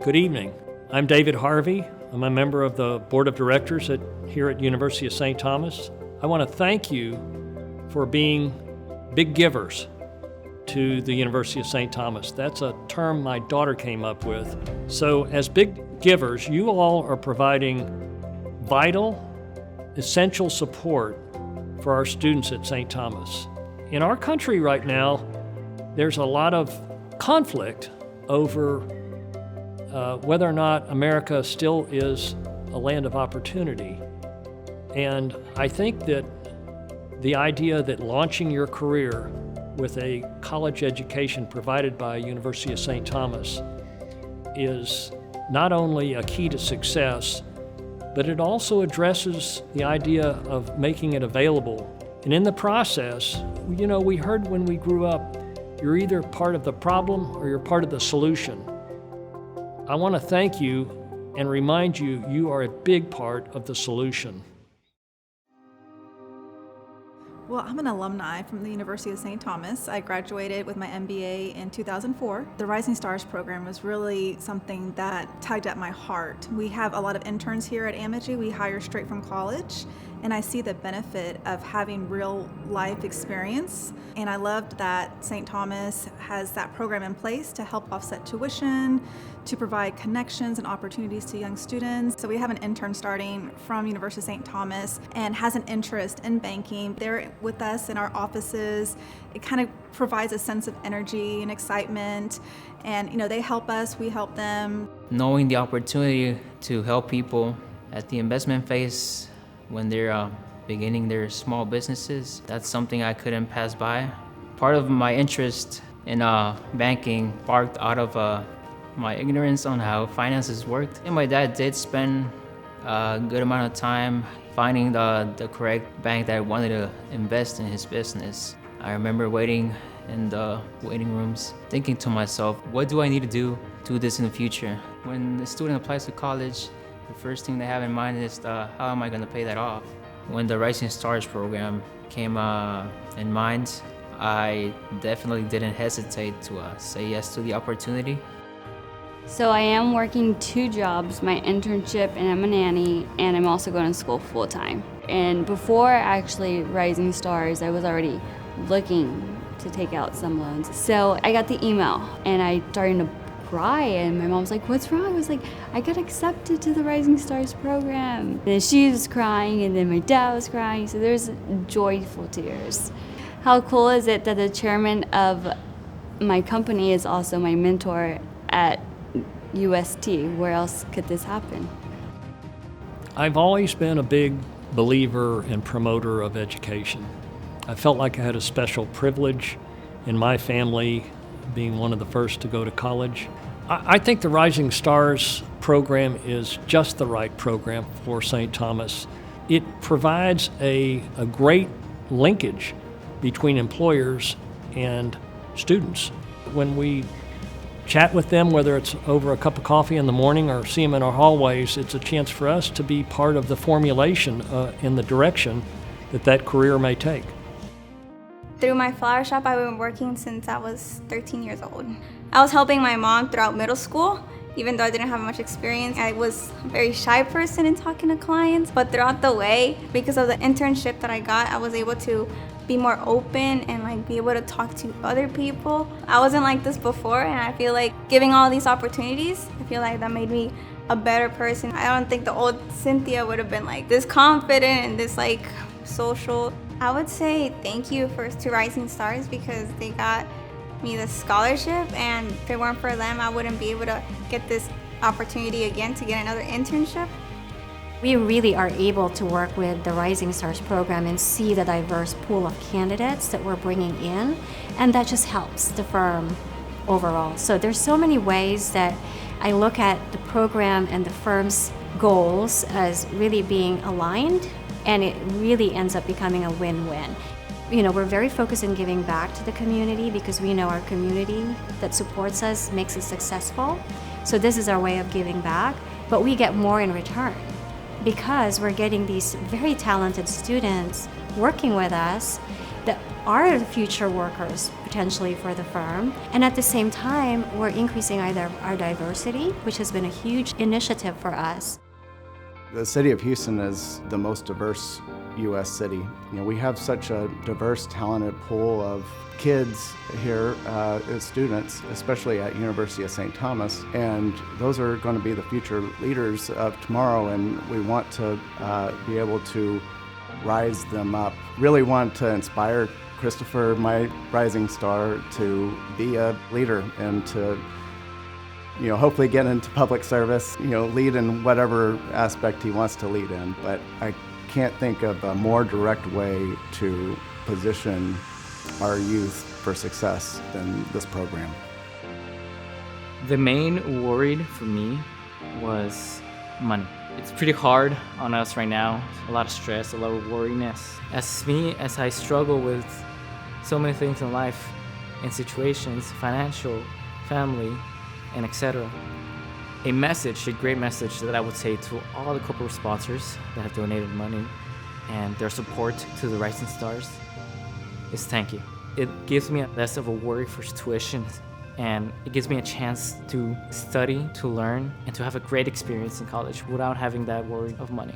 Good evening. I'm David Harvey. I'm a member of the Board of Directors here at University of St. Thomas. I want to thank you for being big givers to the University of St. Thomas. That's a term my daughter came up with. So as big givers, you all are providing vital, essential support for our students at St. Thomas. In our country right now, there's a lot of conflict over whether or not America still is a land of opportunity. And I think that the idea that launching your career with a college education provided by University of St. Thomas is not only a key to success, but it also addresses the idea of making it available. And in the process, we heard when we grew up, you're either part of the problem or you're part of the solution. I want to thank you and remind you, you are a big part of the solution. Well, I'm an alumni from the University of St. Thomas. I graduated with my MBA in 2004. The Rising Stars program was really something that tugged at my heart. We have a lot of interns here at Amity. We hire straight from college, and I see the benefit of having real life experience. And I loved that St. Thomas has that program in place to help offset tuition, to provide connections and opportunities to young students. So we have an intern starting from University of St. Thomas and has an interest in banking. They're with us in our offices. It kind of provides a sense of energy and excitement. And they help us, we help them. Knowing the opportunity to help people at the investment phase when they're beginning their small businesses, that's something I couldn't pass by. Part of my interest in banking sparked out of my ignorance on how finances worked. And my dad did spend a good amount of time finding the correct bank that wanted to invest in his business. I remember waiting in the waiting rooms, thinking to myself, what do I need to do this in the future? When the student applies to college, the first thing they have in mind is how am I going to pay that off? When the Rising Stars program came in mind, I definitely didn't hesitate to say yes to the opportunity. So I am working 2 jobs, my internship and I'm a nanny, and I'm also going to school full-time. And before actually Rising Stars, I was already looking to take out some loans. So I got the email and I started to cry, and my mom was like, what's wrong? I was like, I got accepted to the Rising Stars program. And then she was crying, and then my dad was crying, so there's joyful tears. How cool is it that the chairman of my company is also my mentor at UST? Where else could this happen? I've always been a big believer and promoter of education. I felt like I had a special privilege in my family being one of the first to go to college. I think the Rising Stars program is just the right program for St. Thomas. It provides a great linkage between employers and students. When we chat with them, whether it's over a cup of coffee in the morning or see them in our hallways, it's a chance for us to be part of the formulation in the direction that career may take. Through my flower shop, I've been working since I was 13 years old. I was helping my mom throughout middle school. Even though I didn't have much experience, I was a very shy person in talking to clients. But throughout the way, because of the internship that I got, I was able to be more open and be able to talk to other people. I wasn't like this before, and I feel like giving all these opportunities, I feel like that made me a better person. I don't think the old Cynthia would have been this confident and this social. I would say thank you first to Rising Stars because they got me the scholarship, and if it weren't for them, I wouldn't be able to get this opportunity again to get another internship. We really are able to work with the Rising Stars program and see the diverse pool of candidates that we're bringing in, and that just helps the firm overall. So there's so many ways that I look at the program and the firm's goals as really being aligned, and it really ends up becoming a win-win. We're very focused on giving back to the community because we know our community that supports us makes us successful. So this is our way of giving back, but we get more in return because we're getting these very talented students working with us that are the future workers, potentially for the firm. And at the same time, we're increasing our diversity, which has been a huge initiative for us. The city of Houston is the most diverse U.S. city. We have such a diverse, talented pool of kids here as students, especially at University of St. Thomas, and those are going to be the future leaders of tomorrow, and we want to be able to rise them up. Really want to inspire Christopher, my rising star, to be a leader and to hopefully get into public service, lead in whatever aspect he wants to lead in. But I can't think of a more direct way to position our youth for success than this program. The main worry for me was money. It's pretty hard on us right now, a lot of stress, a lot of worriness. As I struggle with so many things in life and situations, financial, family, and etc. A great message that I would say to all the corporate sponsors that have donated money and their support to the Rising Stars is thank you. It gives me less of a worry for tuition, and it gives me a chance to study, to learn, and to have a great experience in college without having that worry of money.